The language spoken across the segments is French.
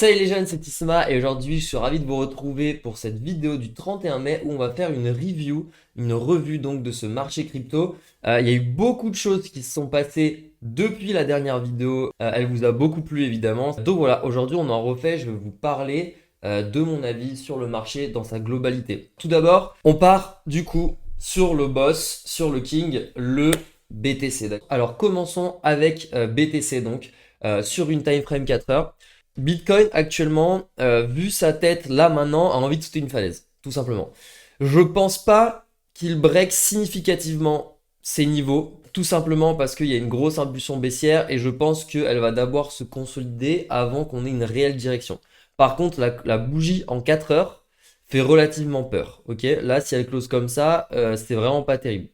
Salut les jeunes, c'est Isma et aujourd'hui je suis ravi de vous retrouver pour cette vidéo du 31 mai où on va faire une review, une revue donc de ce marché crypto. Il y a eu beaucoup de choses qui se sont passées depuis la dernière vidéo, elle vous a beaucoup plu évidemment. Donc voilà, aujourd'hui on en refait, je vais vous parler de mon avis sur le marché dans sa globalité. Tout d'abord, on part du coup sur le boss, sur le king, le BTC. Alors commençons avec BTC donc sur une time frame 4 heures. Bitcoin actuellement, vu sa tête là maintenant, a envie de sauter une falaise, tout simplement. Je pense pas qu'il break significativement ses niveaux, tout simplement parce qu'il y a une grosse impulsion baissière et je pense qu'elle va d'abord se consolider avant qu'on ait une réelle direction. Par contre, la bougie en 4 heures fait relativement peur. Ok, là, si elle close comme ça, c'est vraiment pas terrible.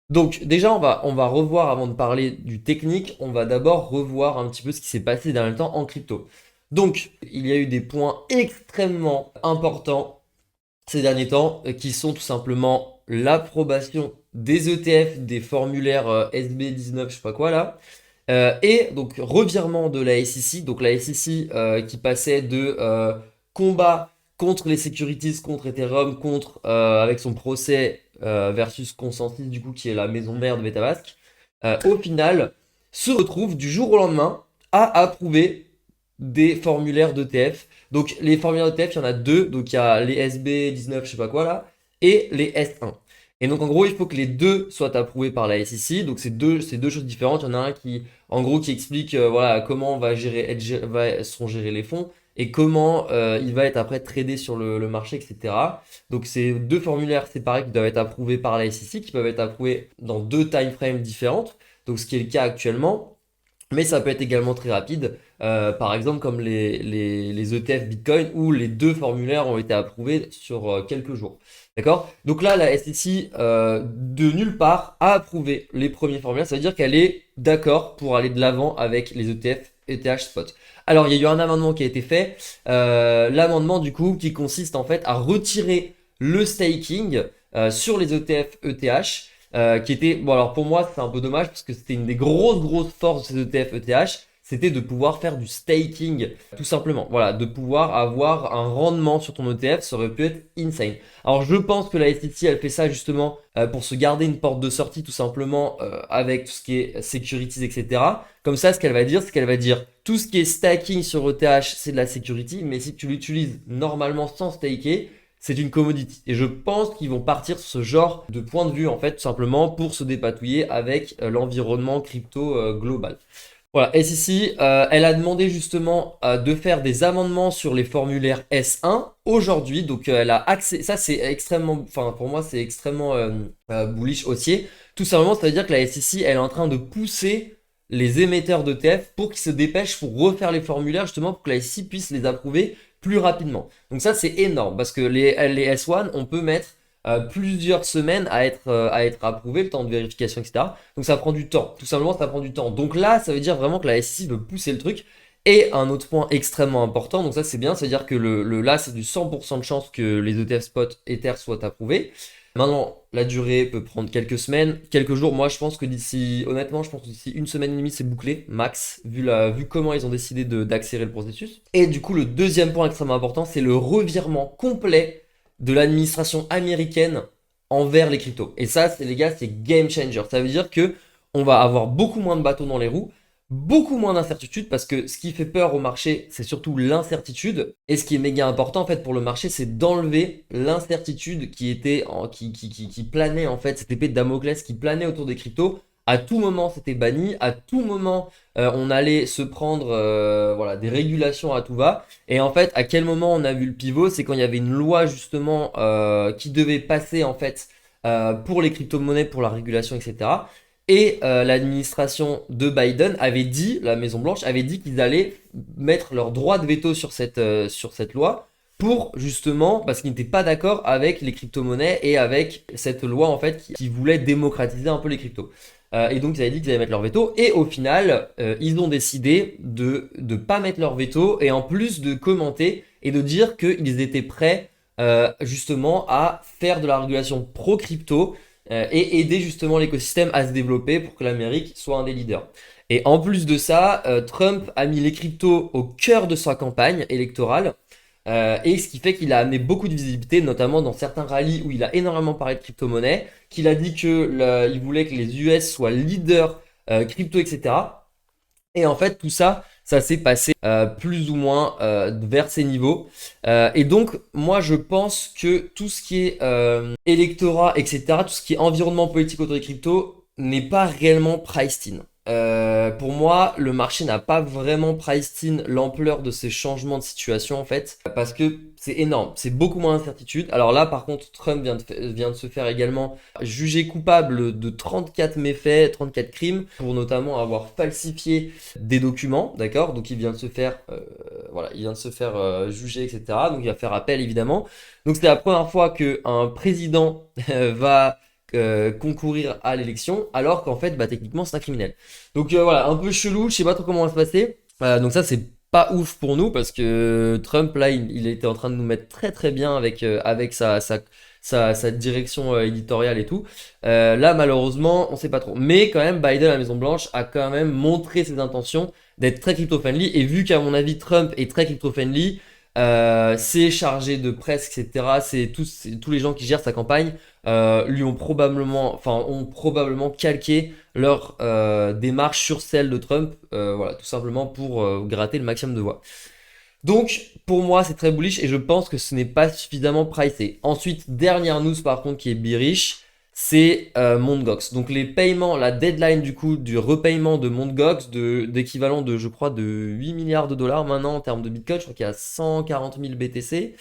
Donc déjà, on va revoir avant de parler du technique, on va d'abord revoir un petit peu ce qui s'est passé dans le temps en crypto. Donc, il y a eu des points extrêmement importants ces derniers temps qui sont tout simplement l'approbation des ETF, des formulaires SB19, je sais pas quoi là, et donc revirement de la SEC, donc la SEC qui passait de combat contre les securities, contre Ethereum, contre avec son procès versus Consensus du coup qui est la maison mère de MetaMask, au final se retrouve du jour au lendemain à approuver des formulaires d'ETF. Donc les formulaires d'ETF, il y en a deux, donc il y a les SB19, je sais pas quoi là, et les S1. Et donc en gros, il faut que les deux soient approuvés par la SEC. Donc c'est deux choses différentes. Il y en a un qui, en gros, qui explique voilà comment seront gérés les fonds et comment il va être après tradé sur le marché, etc. Donc c'est deux formulaires séparés qui doivent être approuvés par la SEC, qui peuvent être approuvés dans deux time frames différentes. Donc ce qui est le cas actuellement. Mais ça peut être également très rapide, par exemple comme les ETF Bitcoin où les deux formulaires ont été approuvés sur quelques jours. D'accord? Donc là, la SEC, de nulle part, a approuvé les premiers formulaires. Ça veut dire qu'elle est d'accord pour aller de l'avant avec les ETF ETH Spot. Alors, il y a eu un amendement qui a été fait. L'amendement, du coup, qui consiste en fait à retirer le staking sur les ETF ETH qui était, bon alors pour moi c'est un peu dommage parce que c'était une des grosses forces de ces ETF ETH, c'était de pouvoir faire du staking tout simplement, voilà, de pouvoir avoir un rendement sur ton ETF, ça aurait pu être insane. Alors je pense que la SEC elle fait ça justement pour se garder une porte de sortie tout simplement avec tout ce qui est securities etc. Comme ça ce qu'elle va dire, c'est qu'elle va dire tout ce qui est stacking sur ETH c'est de la security, mais si tu l'utilises normalement sans staker, c'est une commodity. Et je pense qu'ils vont partir sur ce genre de point de vue, en fait, tout simplement pour se dépatouiller avec l'environnement crypto global. Voilà, SEC, elle a demandé justement de faire des amendements sur les formulaires S1 aujourd'hui. Donc, elle a accès. Ça, c'est extrêmement. Enfin, pour moi, c'est extrêmement bullish haussier. Tout simplement, ça veut dire que la SEC, elle est en train de pousser les émetteurs d'ETF pour qu'ils se dépêchent pour refaire les formulaires, justement, pour que la SEC puisse les approuver plus rapidement. Donc, ça, c'est énorme parce que les S1, on peut mettre plusieurs semaines à être approuvé, le temps de vérification, etc. Donc ça prend du temps. Tout simplement, ça prend du temps. Donc là, ça veut dire vraiment que la SEC veut pousser le truc. Et un autre point extrêmement important, donc ça c'est bien, ça veut dire que là c'est du 100% de chance que les ETF spot Ether soient approuvés. Maintenant, la durée peut prendre quelques semaines, quelques jours. Moi, je pense que d'ici, honnêtement, je pense que d'ici une semaine et demie, c'est bouclé, max, vu comment ils ont décidé d'accélérer le processus. Et du coup, le deuxième point extrêmement important, c'est le revirement complet de l'administration américaine envers les cryptos. Et ça, les gars, c'est game changer. Ça veut dire que on va avoir beaucoup moins de bateaux dans les roues, beaucoup moins d'incertitude parce que ce qui fait peur au marché, c'est surtout l'incertitude. Et ce qui est méga important en fait pour le marché, c'est d'enlever l'incertitude qui était qui planait en fait, cette épée de Damoclès qui planait autour des cryptos. À tout moment, c'était banni. À tout moment, on allait se prendre voilà, des régulations à tout va. Et en fait, à quel moment on a vu le pivot? C'est quand il y avait une loi justement qui devait passer en fait pour les crypto-monnaies, pour la régulation, etc. Et l'administration de Biden avait dit, la Maison Blanche avait dit qu'ils allaient mettre leur droit de veto sur cette loi pour justement, parce qu'ils n'étaient pas d'accord avec les crypto-monnaies et avec cette loi en fait qui voulait démocratiser un peu les cryptos. Et donc ils avaient dit qu'ils allaient mettre leur veto et au final ils ont décidé de ne pas mettre leur veto et en plus de commenter et de dire qu'ils étaient prêts justement à faire de la régulation pro-crypto et aider justement l'écosystème à se développer pour que l'Amérique soit un des leaders. Et en plus de ça, Trump a mis les cryptos au cœur de sa campagne électorale. Et ce qui fait qu'il a amené beaucoup de visibilité, notamment dans certains rallyes où il a énormément parlé de crypto-monnaie, qu'il a dit il voulait que les US soient leaders crypto, etc. Et en fait, tout ça, ça s'est passé plus ou moins vers ces niveaux. Et donc, moi, je pense que tout ce qui est électorat, etc., tout ce qui est environnement politique autour des cryptos n'est pas réellement priced in. Pour moi, le marché n'a pas vraiment priced in l'ampleur de ces changements de situation en fait, parce que c'est énorme, c'est beaucoup moins d'incertitude. Alors là, par contre, Trump vient de se faire également juger coupable de 34 méfaits, 34 crimes, pour notamment avoir falsifié des documents, d'accord? Donc il vient de se faire, voilà, il vient de se faire juger, etc. Donc il va faire appel évidemment. Donc c'est la première fois qu'un président va concourir à l'élection, alors qu'en fait, bah, techniquement, c'est un criminel. Donc voilà, un peu chelou, je sais pas trop comment ça va se passer. Donc ça, c'est pas ouf pour nous parce que Trump, là, il était en train de nous mettre très très bien avec sa direction éditoriale et tout. Là, malheureusement, on sait pas trop. Mais quand même, Biden à la Maison-Blanche a quand même montré ses intentions d'être très crypto-friendly. Et vu qu'à mon avis, Trump est très crypto-friendly, ses chargés de presse, etc., tous les gens qui gèrent sa campagne lui ont probablement calqué leur démarche sur celle de Trump, voilà, tout simplement pour gratter le maximum de voix. Donc, pour moi, c'est très bullish et je pense que ce n'est pas suffisamment pricé. Ensuite, dernière news par contre qui est bearish, c'est Mt. Gox. Donc les paiements, la deadline du coup du repaiement de Mt. Gox d'équivalent de, je crois, de 8 milliards de dollars maintenant en termes de Bitcoin. Je crois qu'il y a 140 000 BTC.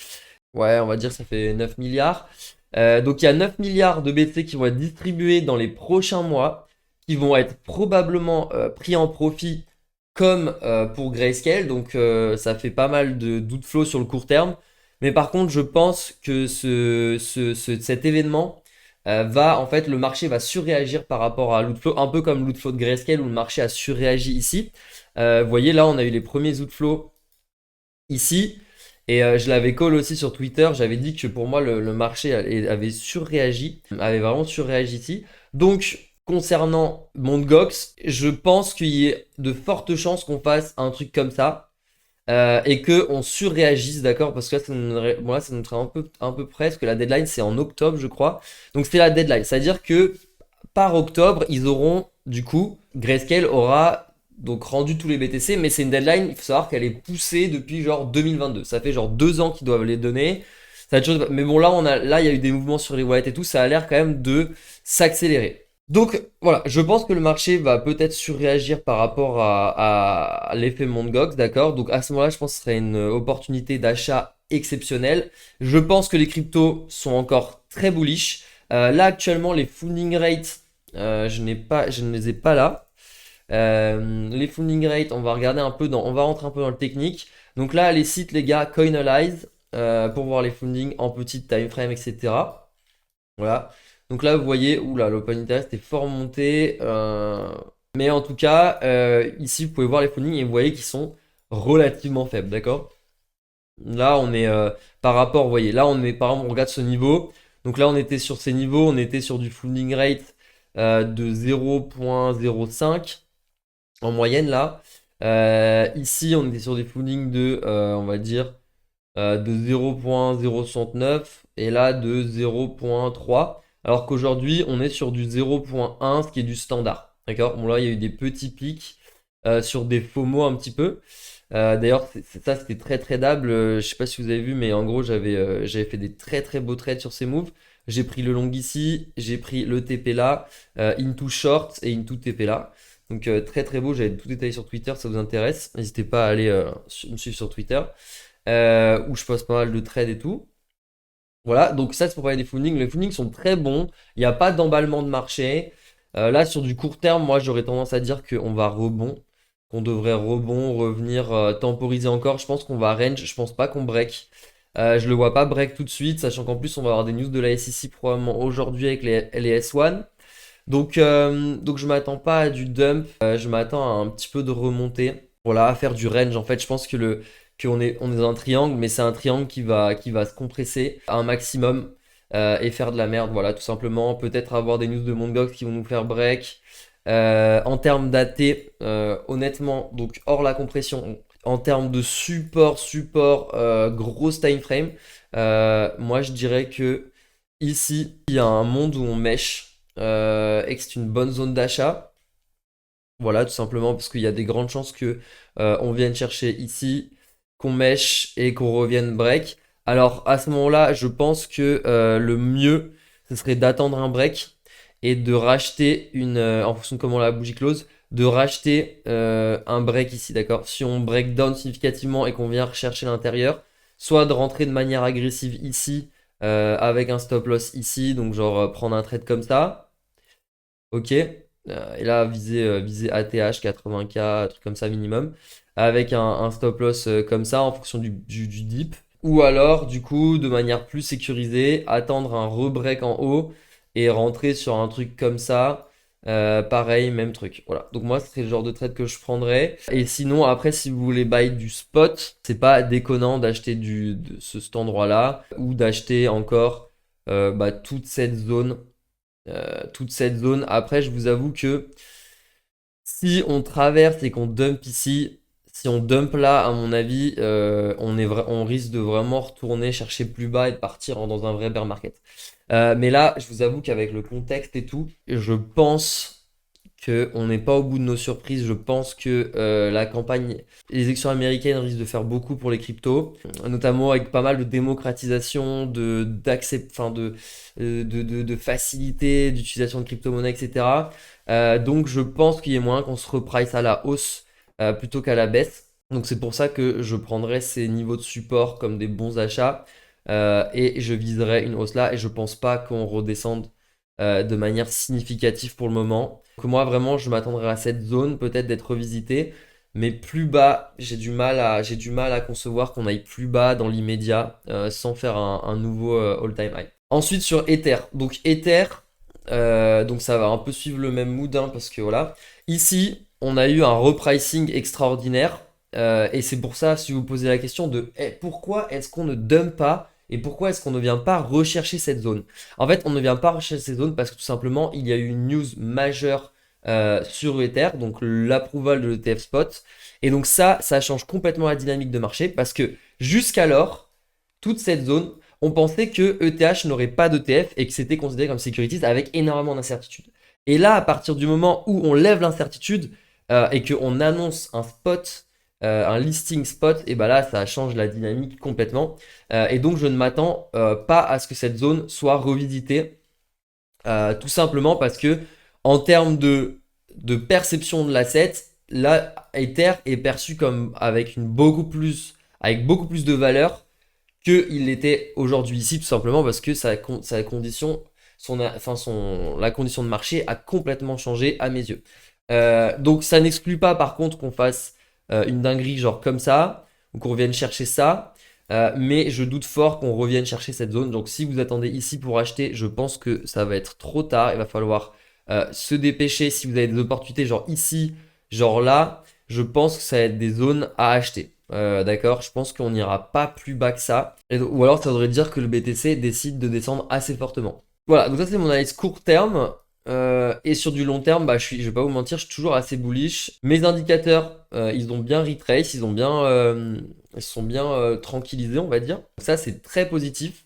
Ouais, on va dire que ça fait 9 milliards. Donc il y a 9 milliards de BTC qui vont être distribués dans les prochains mois, qui vont être probablement pris en profit comme pour Grayscale. Donc ça fait pas mal d'outflow sur le court terme. Mais par contre, je pense que cet événement en fait, le marché va surréagir par rapport à l'outflow, un peu comme l'outflow de Grayscale où le marché a surréagi ici. Vous voyez, là, on a eu les premiers outflows ici. Et je l'avais call aussi sur Twitter, j'avais dit que pour moi le marché avait surréagi, avait vraiment surréagi ici. Donc concernant Mt. Gox, je pense qu'il y ait de fortes chances qu'on fasse un truc comme ça et que on surréagisse, d'accord? Parce que là, ça nous montrait un peu près, parce que la deadline c'est en octobre, je crois. Donc c'est la deadline, c'est-à-dire que par octobre, ils auront du coup, Grayscale aura donc rendu tous les BTC, mais c'est une deadline, il faut savoir qu'elle est poussée depuis genre 2022. Ça fait genre 2 ans qu'ils doivent les donner. Mais bon, là, il y a eu des mouvements sur les wallets et tout, ça a l'air quand même de s'accélérer. Donc voilà, je pense que le marché va peut-être surréagir par rapport à l'effet Mt. Gox, d'accord? Donc à ce moment-là, je pense que ce serait une opportunité d'achat exceptionnelle. Je pense que les cryptos sont encore très bullish. Là actuellement, les funding rates, je ne les ai pas là. Les funding rates, on va rentrer un peu dans le technique. Donc là, les sites, les gars, Coinalyze pour voir les funding en petite time frame, etc. Voilà. Donc là, vous voyez, oula, l'open interest est fort monté. Mais en tout cas, ici, vous pouvez voir les funding et vous voyez qu'ils sont relativement faibles, d'accord? Là, on est par rapport, vous voyez, là, par exemple, on regarde ce niveau. Donc là, on était sur ces niveaux, on était sur du funding rate de 0,05 en moyenne là. Ici, on était sur des footings on va dire, de 0,069 et là de 0,3. Alors qu'aujourd'hui, on est sur du 0,1, ce qui est du standard. D'accord? Bon, là, il y a eu des petits pics sur des FOMO un petit peu. D'ailleurs, ça, c'était très tradable. Je sais pas si vous avez vu, mais en gros, j'avais fait des très très beaux trades sur ces moves. J'ai pris le long ici, j'ai pris le TP là, into short et into TP là. Donc très très beau, j'avais tout détaillé sur Twitter, ça vous intéresse. N'hésitez pas à aller me suivre sur Twitter, où je poste pas mal de trades et tout. Voilà, donc ça c'est pour parler des fundings. Les fundings sont très bons, il n'y a pas d'emballement de marché. Là sur du court terme, moi j'aurais tendance à dire qu'on va qu'on devrait revenir temporiser encore. Je pense qu'on va range, je pense pas qu'on break. Je le vois pas break tout de suite, sachant qu'en plus on va avoir des news de la SEC probablement aujourd'hui avec les S1. Donc je m'attends pas à du dump, je m'attends à un petit peu de remontée. Voilà, à faire du range. En fait, je pense qu'on est dans un triangle, mais c'est un triangle qui va se compresser à un maximum et faire de la merde. Voilà, tout simplement. Peut-être avoir des news de Mt. Gox qui vont nous faire break. En termes d'AT, honnêtement, donc hors la compression, en termes de support, grosse time frame, moi je dirais que ici, il y a un monde où on mesh et que c'est une bonne zone d'achat. Voilà, tout simplement parce qu'il y a des grandes chances que on vienne chercher ici, qu'on mesh et qu'on revienne break. Alors à ce moment-là, je pense que le mieux, ce serait d'attendre un break et de racheter en fonction de comment la bougie close, de racheter un break ici, d'accord? Si on break down significativement et qu'on vient rechercher l'intérieur, soit de rentrer de manière agressive ici avec un stop loss ici, donc genre prendre un trade comme ça. Ok. Et là, viser ATH 80K, un truc comme ça minimum, avec un stop loss comme ça en fonction du dip. Ou alors, du coup, de manière plus sécurisée, attendre un rebreak en haut et rentrer sur un truc comme ça. Pareil, même truc. Voilà. Donc moi, ce serait le genre de trade que je prendrais. Et sinon, après, si vous voulez buy du spot, c'est pas déconnant d'acheter cet endroit-là ou d'acheter encore toute cette zone. Après, je vous avoue que si on traverse et qu'on dump ici, si on dump là, à mon avis, on risque de vraiment retourner chercher plus bas et de partir dans un vrai bear market. Mais là, je vous avoue qu'avec le contexte et tout, je pense qu'on n'est pas au bout de nos surprises. Je pense que la campagne, les élections américaines risquent de faire beaucoup pour les cryptos, notamment avec pas mal de démocratisation, de facilité d'utilisation de crypto-monnaies, etc. Donc je pense qu'il y a moyen qu'on se reprice à la hausse plutôt qu'à la baisse. Donc c'est pour ça que je prendrais ces niveaux de support comme des bons achats et je viserais une hausse là et je pense pas qu'on redescende de manière significative pour le moment. Donc moi vraiment je m'attendrais à cette zone peut-être d'être revisitée, mais plus bas j'ai du mal à concevoir qu'on aille plus bas dans l'immédiat sans faire un nouveau all-time high. Ensuite sur Ether, donc Ether, donc ça va un peu suivre le même mood hein, parce que voilà, ici on a eu un repricing extraordinaire et c'est pour ça si vous posez la question de pourquoi est-ce qu'on ne dump pas et pourquoi est-ce qu'on ne vient pas rechercher cette zone? En fait, on ne vient pas rechercher cette zone parce que tout simplement, il y a eu une news majeure sur Ether, donc l'approval de l'ETF spot. Et donc ça change complètement la dynamique de marché parce que jusqu'alors, toute cette zone, on pensait que ETH n'aurait pas d'ETF et que c'était considéré comme securities avec énormément d'incertitudes. Et là, à partir du moment où on lève l'incertitude et qu'on annonce un spot, un listing spot, et bah là, ça change la dynamique complètement. Et donc, je ne m'attends pas à ce que cette zone soit revisitée, tout simplement parce que en termes de perception de l'asset, là, Ether est perçu comme avec beaucoup plus de valeur qu'il l'était aujourd'hui ici, tout simplement parce que sa condition, la condition de marché a complètement changé à mes yeux. Donc ça n'exclut pas par contre qu'on fasse une dinguerie genre comme ça, ou qu'on revienne chercher ça. Mais je doute fort qu'on revienne chercher cette zone. Donc si vous attendez ici pour acheter, je pense que ça va être trop tard. Il va falloir se dépêcher. Si vous avez des opportunités genre ici, genre là, je pense que ça va être des zones à acheter. D'accord? Je pense qu'on n'ira pas plus bas que ça. Ou alors ça voudrait dire que le BTC décide de descendre assez fortement. Voilà, donc ça c'est mon analyse court terme. Et sur du long terme, je vais pas vous mentir, je suis toujours assez bullish. Mes indicateurs, ils ont bien retrace, ils sont bien tranquillisés, on va dire. Donc ça, c'est très positif.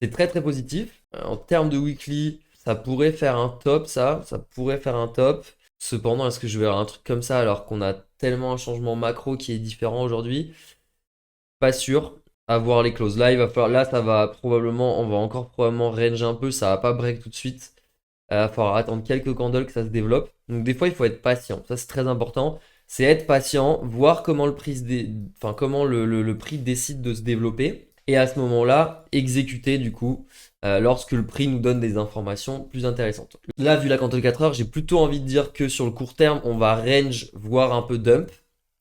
C'est très très positif. En termes de weekly, ça pourrait faire un top, ça pourrait faire un top. Cependant, est-ce que je vais avoir un truc comme ça alors qu'on a tellement un changement macro qui est différent aujourd'hui? Pas sûr. À voir les clauses. Là, on va encore probablement range un peu, ça va pas break tout de suite. Il va falloir attendre quelques candles que ça se développe. Donc des fois, il faut être patient. Ça, c'est très important. C'est être patient, voir comment le prix décide de se développer. Et à ce moment-là, exécuter du coup lorsque le prix nous donne des informations plus intéressantes. Là, vu la candle 4 heures, j'ai plutôt envie de dire que sur le court terme, on va range, voire un peu dump.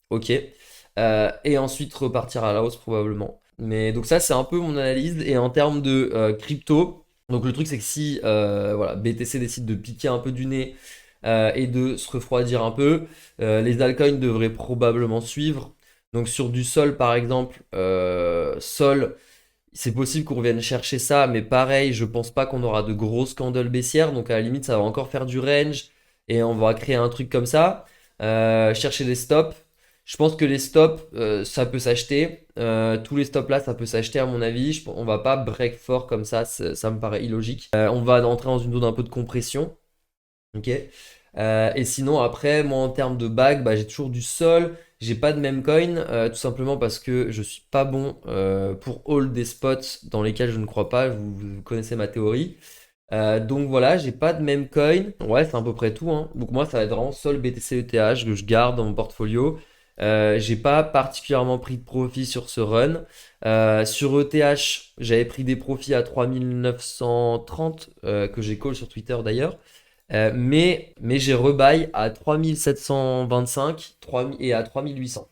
Ok. Et ensuite repartir à la hausse probablement. Mais donc ça, c'est un peu mon analyse. Et en termes de crypto, donc le truc c'est que si voilà, BTC décide de piquer un peu du nez et de se refroidir un peu, les altcoins devraient probablement suivre. Donc sur du Sol par exemple, Sol, c'est possible qu'on revienne chercher ça, mais pareil, je pense pas qu'on aura de grosses candles baissières, donc à la limite ça va encore faire du range. et on va créer un truc comme ça. Chercher des stops. Je pense que les stops, ça peut s'acheter. Tous les stops là, ça peut s'acheter à mon avis. On va pas break fort comme ça me paraît illogique. On va entrer dans une zone un peu de compression. Ok. Et sinon, après, moi en termes de bague, bah, j'ai toujours du sol. J'ai pas de meme coin, tout simplement parce que je suis pas bon pour hold des spots dans lesquels je ne crois pas. Vous connaissez ma théorie. Donc voilà, j'ai pas de meme coin. Ouais, c'est à peu près tout, hein. Donc moi, ça va être vraiment sol BTC ETH que je garde dans mon portfolio. J'ai pas particulièrement pris de profit sur ce run. Sur ETH, j'avais pris des profits à 3930 que j'ai call sur Twitter d'ailleurs. Mais j'ai rebuy à 3725 et à 3800.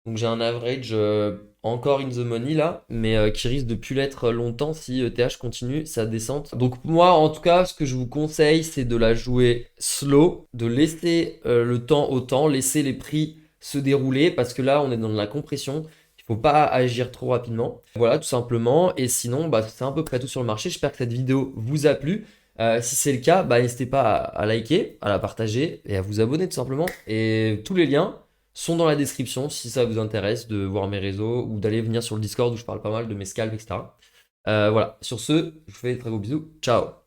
Donc j'ai un average encore in the money là, mais qui risque de plus l'être longtemps si ETH continue sa descente. Donc moi en tout cas, ce que je vous conseille, c'est de la jouer slow, de laisser le temps au temps, laisser les prix se dérouler, parce que là on est dans de la compression. Il faut pas agir trop rapidement. Voilà, tout simplement. Et sinon, bah, c'est à peu près tout sur le marché. J'espère que cette vidéo vous a plu. Si c'est le cas, bah, n'hésitez pas à liker, à la partager et à vous abonner tout simplement. Et tous les liens sont dans la description si ça vous intéresse de voir mes réseaux ou d'aller venir sur le Discord où je parle pas mal de mes scalps, etc. Voilà, sur ce, je vous fais des très gros bisous. Ciao!